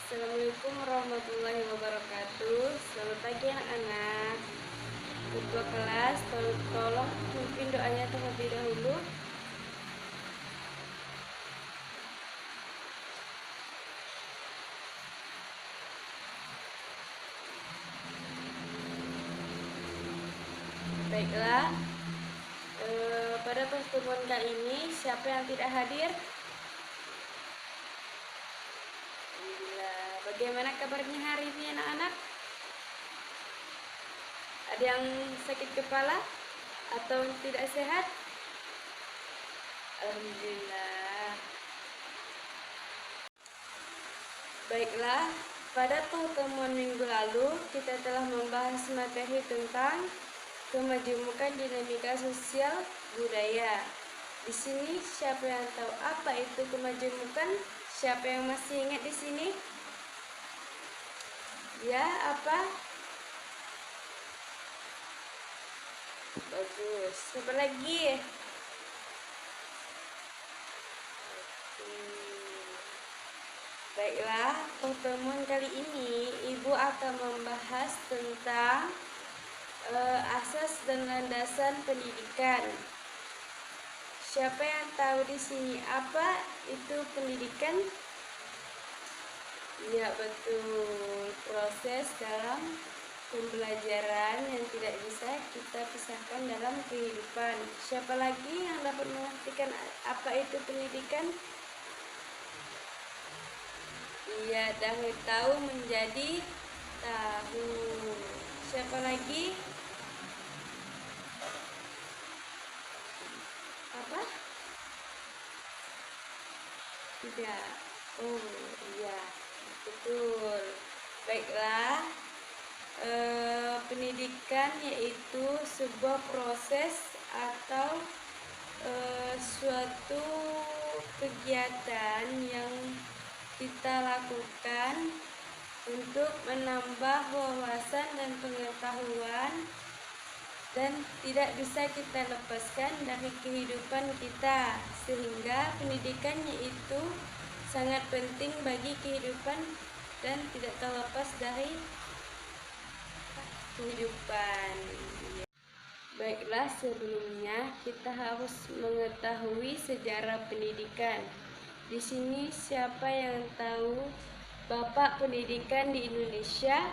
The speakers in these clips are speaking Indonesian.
Assalamualaikum warahmatullahi wabarakatuh. Selamat pagi anak-anak. Ketua kelas, tolong pimpin doanya terlebih dahulu. Baiklah, pada pertemuan kali ini siapa yang tidak hadir? Bagaimana kabarnya hari ini anak-anak? Ada yang sakit kepala atau tidak sehat? Alhamdulillah. Baiklah, pada pertemuan minggu lalu kita telah membahas materi tentang kemajemukan dinamika sosial budaya. Di sini siapa yang tahu apa itu kemajemukan? Siapa yang masih ingat di sini? Ya, apa? Bagus. Siapa lagi? Baiklah, pertemuan kali ini Ibu akan membahas tentang asas dan landasan pendidikan. Siapa yang tahu di sini apa itu pendidikan? Ya, betul. Proses dalam pembelajaran yang tidak bisa kita pisahkan dalam kehidupan. Siapa lagi yang dapat mengartikan apa itu pendidikan? Iya, dari tahu menjadi tahu. Siapa lagi? Apa? Tidak. Oh, iya. Betul. Baiklah. Pendidikan yaitu sebuah proses atau suatu kegiatan yang kita lakukan untuk menambah wawasan dan pengetahuan dan tidak bisa kita lepaskan dari kehidupan kita, sehingga pendidikannya itu sangat penting bagi kehidupan dan tidak terlepas dari kehidupan. Baiklah, sebelumnya kita harus mengetahui sejarah pendidikan. Di sini siapa yang tahu Bapak Pendidikan di Indonesia?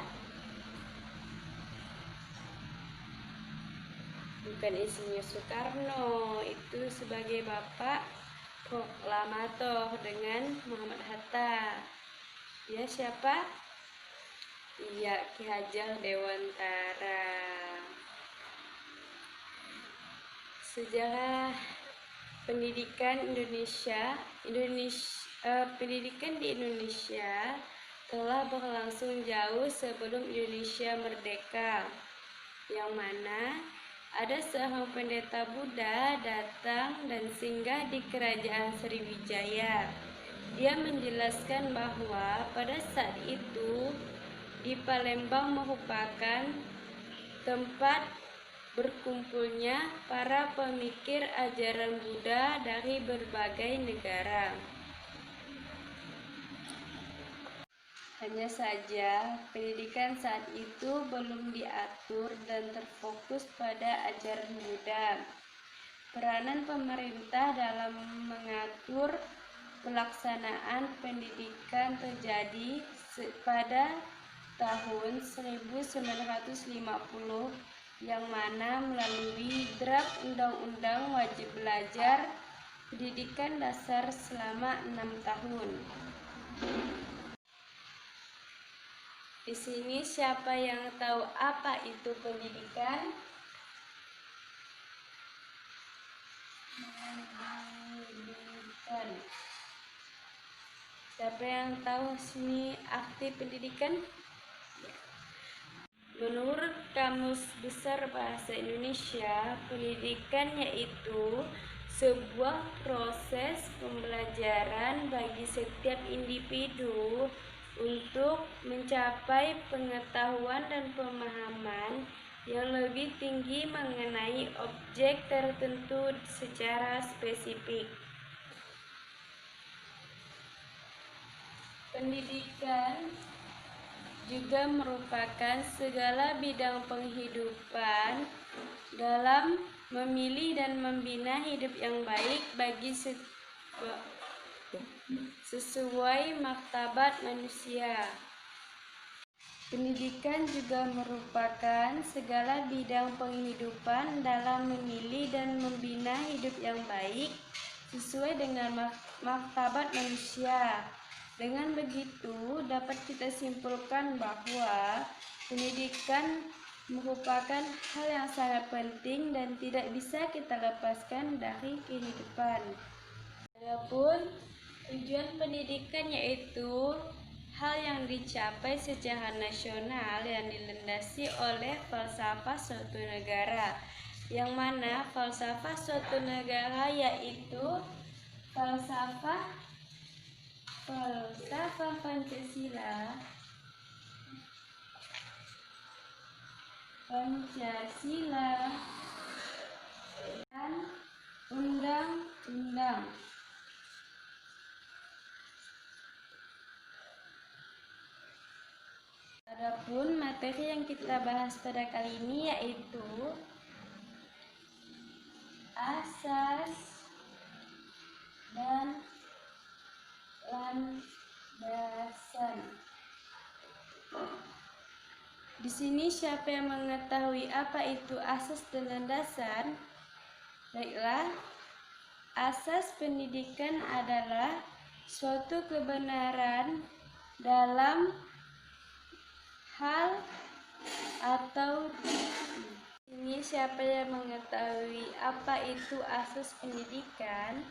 Bukan Insinyur Soekarno, itu sebagai Bapak proklamator dengan Muhammad Hatta. Ya, siapa? Iya, Ki Hajar Dewantara. Sejarah pendidikan pendidikan di Indonesia telah berlangsung jauh sebelum Indonesia merdeka, yang mana ada seorang pendeta Buddha datang dan singgah di kerajaan Sriwijaya. Dia menjelaskan bahwa pada saat itu di Palembang merupakan tempat berkumpulnya para pemikir ajaran Buddha dari berbagai negara. Hanya saja, pendidikan saat itu belum diatur dan terfokus pada ajaran Buddha. Peranan pemerintah dalam mengatur pelaksanaan pendidikan terjadi pada tahun 1950, yang mana melalui draft Undang-Undang Wajib Belajar Pendidikan Dasar selama 6 tahun. Di sini siapa yang tahu apa itu pendidikan? Siapa yang tahu sini arti pendidikan? Menurut Kamus Besar Bahasa Indonesia, pendidikan yaitu sebuah proses pembelajaran bagi setiap individu untuk mencapai pengetahuan dan pemahaman yang lebih tinggi mengenai objek tertentu secara spesifik. Pendidikan juga merupakan segala bidang penghidupan dalam memilih dan membina hidup yang baik bagi sesuai martabat manusia. Pendidikan juga merupakan segala bidang penghidupan dalam memilih dan membina hidup yang baik sesuai dengan martabat manusia. Dengan begitu, dapat kita simpulkan bahwa pendidikan merupakan hal yang sangat penting dan tidak bisa kita lepaskan dari kehidupan. Adapun tujuan pendidikan yaitu hal yang dicapai secara nasional yang dilandasi oleh falsafah suatu negara, yang mana falsafah suatu negara yaitu falsafah Pancasila dan undang-undang. Adapun materi yang kita bahas pada kali ini yaitu asas dan landasan. Di sini siapa yang mengetahui apa itu asas dan landasan? Baiklah, asas pendidikan adalah suatu kebenaran dalam hal atau ini siapa yang mengetahui apa itu asas pendidikan?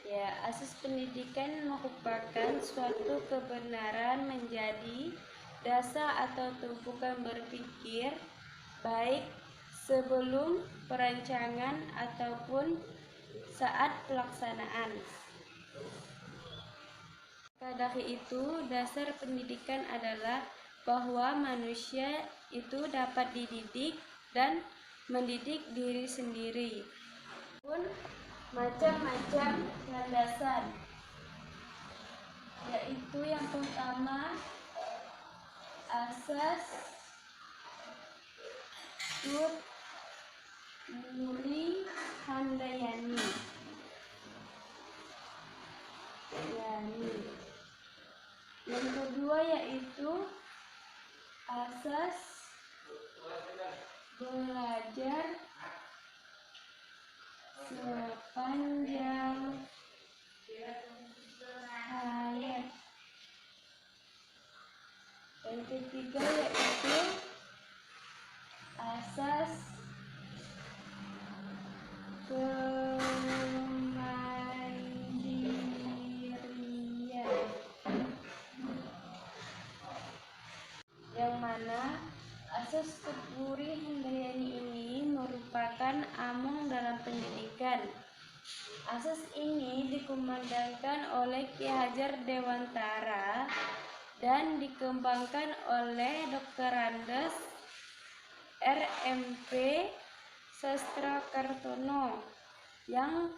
Ya, asas pendidikan merupakan suatu kebenaran menjadi dasar atau tumpukan berpikir baik sebelum perancangan ataupun saat pelaksanaan. Dari itu, dasar pendidikan adalah bahwa manusia itu dapat dididik dan mendidik diri sendiri. Pun macam-macam landasan, yaitu yang pertama asas Tut Nuri Handayani. Yang kedua yaitu asas belajar sepanjang hayat. Yang ketiga yaitu asas kemandirian, yang mana asas Tut Nuri Handayani ini merupakan among dalam pendidikan. Asas ini dikumandangkan oleh Ki Hajar Dewantara dan dikembangkan oleh Dr. Andes RMP Sastrakartono dan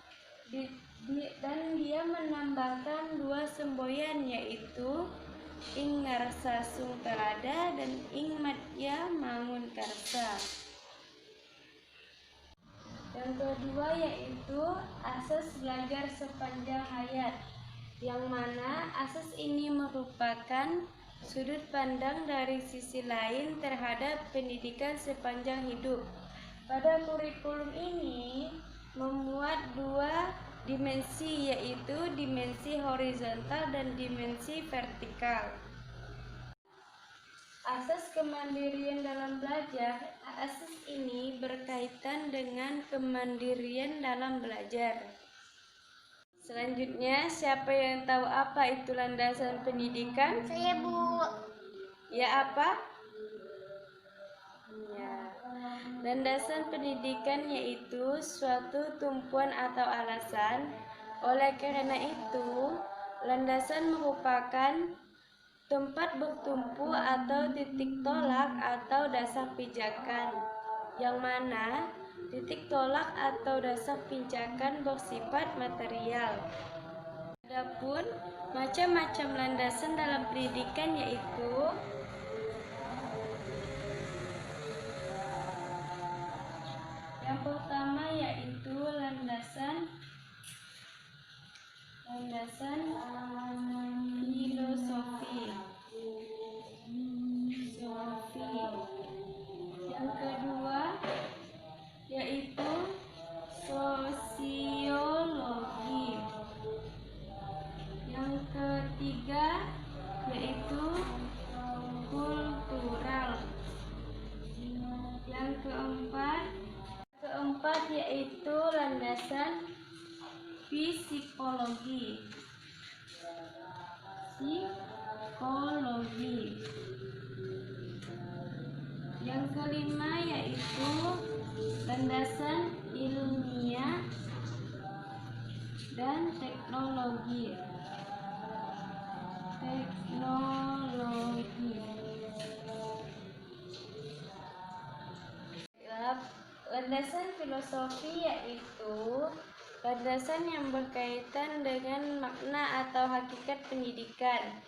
dia menambahkan dua semboyan yaitu Ing Ngarsa Sungkalada dan Ing Madya Mangunkarsa. Yang kedua yaitu asas belajar sepanjang hayat, yang mana asas ini merupakan sudut pandang dari sisi lain terhadap pendidikan sepanjang hidup. Pada kurikulum ini memuat dua dimensi, yaitu dimensi horizontal dan dimensi vertikal. Asas kemandirian dalam belajar. Asas ini berkaitan dengan kemandirian dalam belajar. Selanjutnya, siapa yang tahu apa itu landasan pendidikan? Saya, Bu. Ya, apa? Ya. Landasan pendidikan yaitu suatu tumpuan atau alasan. Oleh karena itu, landasan merupakan tempat bertumpu atau titik tolak atau dasar pijakan, yang mana Titik tolak atau dasar pijakan bersifat material. Adapun macam-macam landasan dalam pendidikan yaitu yang pertama yaitu landasan filosofi. Yang kedua yaitu sosiologi. Yang ketiga yaitu kultural. Yang keempat yaitu landasan psikologi. Yang kelima yaitu landasan ilmiah dan teknologi. Landasan filosofi yaitu landasan yang berkaitan dengan makna atau hakikat pendidikan,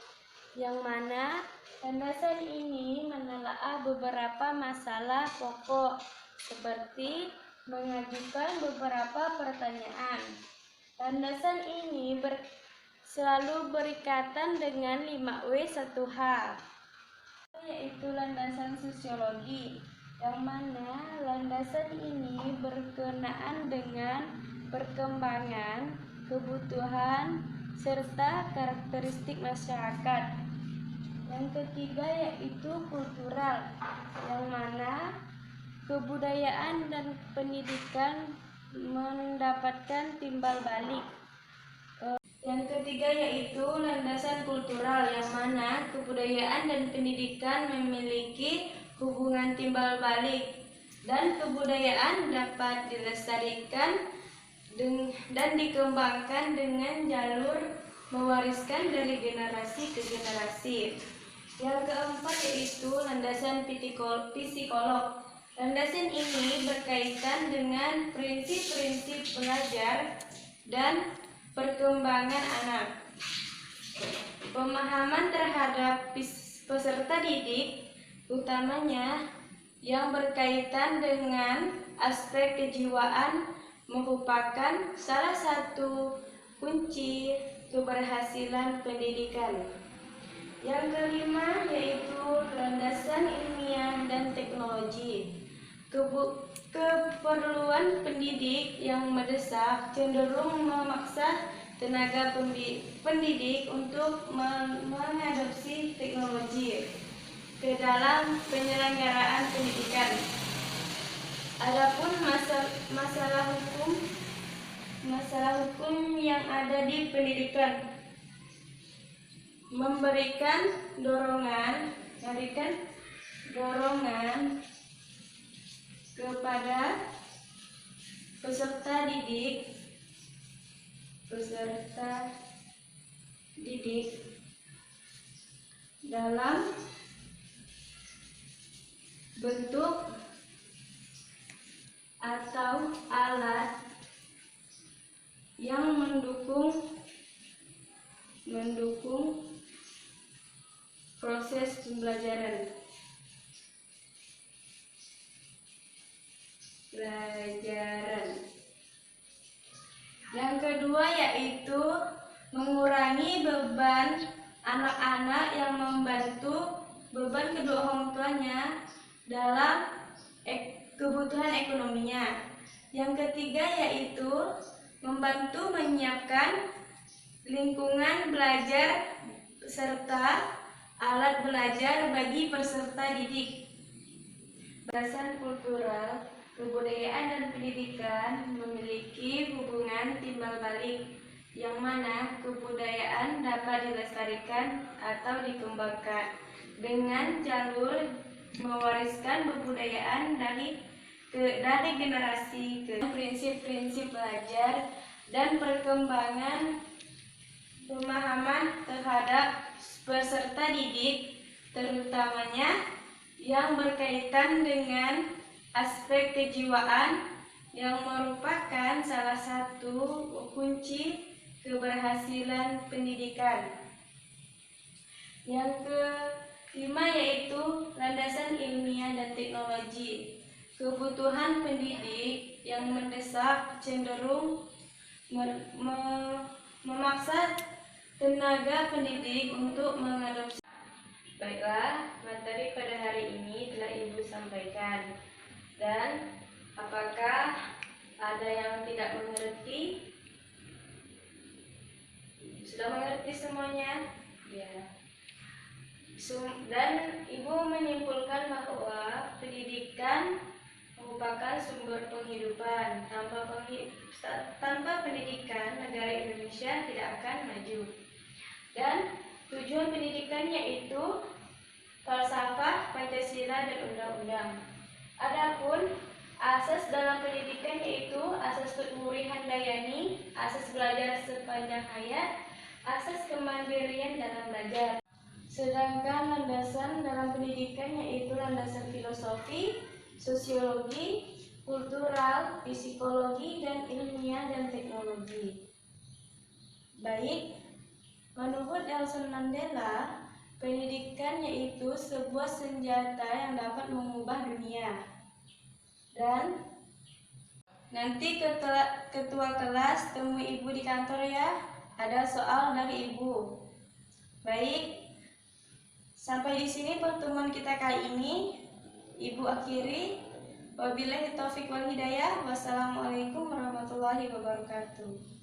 yang mana landasan ini menelaah beberapa masalah pokok seperti mengajukan beberapa pertanyaan. Landasan ini selalu berikatan dengan 5W1H, yaitu landasan sosiologi, yang mana landasan ini berkenaan dengan perkembangan, kebutuhan, serta karakteristik masyarakat. Yang ketiga yaitu kultural, yang mana kebudayaan dan pendidikan mendapatkan timbal balik. Yang ketiga yaitu landasan kultural, yang mana kebudayaan dan pendidikan memiliki hubungan timbal balik, dan kebudayaan dapat dilestarikan dan dikembangkan dengan jalur mewariskan dari generasi ke generasi. Yang keempat yaitu landasan psikolog. Landasan ini berkaitan dengan prinsip-prinsip belajar dan perkembangan anak. Pemahaman terhadap peserta didik utamanya yang berkaitan dengan aspek kejiwaan merupakan salah satu kunci keberhasilan pendidikan. Yang kelima yaitu landasan ilmiah dan teknologi. Keperluan pendidik yang mendesak cenderung memaksa tenaga pendidik untuk mengadopsi teknologi ke dalam penyelenggaraan pendidikan. Adapun masalah hukum yang ada di pendidikan memberikan dorongan kepada peserta didik dalam bentuk atau alat yang mendukung proses pembelajaran. Yang kedua yaitu mengurangi beban anak-anak yang membantu beban kedua orang tuanya dalam kebutuhan ekonominya. Yang ketiga yaitu membantu menyiapkan lingkungan belajar serta alat belajar bagi peserta didik. Landasan kultural, kebudayaan dan pendidikan memiliki hubungan timbal balik, yang mana kebudayaan dapat dilestarikan atau dikembangkan dengan jalur mewariskan kebudayaan dari generasi ke prinsip-prinsip belajar dan perkembangan pemahaman terhadap peserta didik, terutamanya yang berkaitan dengan aspek kejiwaan yang merupakan salah satu kunci keberhasilan pendidikan. Yang kelima yaitu landasan ilmiah dan teknologi. Kebutuhan pendidik yang mendesak cenderung memaksa tenaga pendidik untuk mengadopsi. Baiklah, materi pada hari ini telah Ibu sampaikan. Dan apakah ada yang tidak mengerti? Sudah mengerti semuanya? Ya. Dan Ibu menyimpulkan bahwa pendidikan merupakan sumber penghidupan. Tanpa pendidikan, negara Indonesia tidak akan maju. Dan tujuan pendidikan yaitu falsafah, Pancasila, dan undang-undang. Adapun asas dalam pendidikan yaitu asas Tu'muri Handayani, asas belajar sepanjang hayat, asas kemandirian dalam belajar. Sedangkan landasan dalam pendidikan yaitu landasan filosofi, sosiologi, kultural, psikologi, dan ilmiah dan teknologi. Baik, menurut Nelson Mandela, pendidikan yaitu sebuah senjata yang dapat mengubah dunia. Dan nanti ketua kelas temui Ibu di kantor ya. Ada soal dari Ibu. Baik, sampai di sini pertemuan kita kali ini. Ibu akhiri. Wabillahi taufik wal hidayah. Wassalamualaikum warahmatullahi wabarakatuh.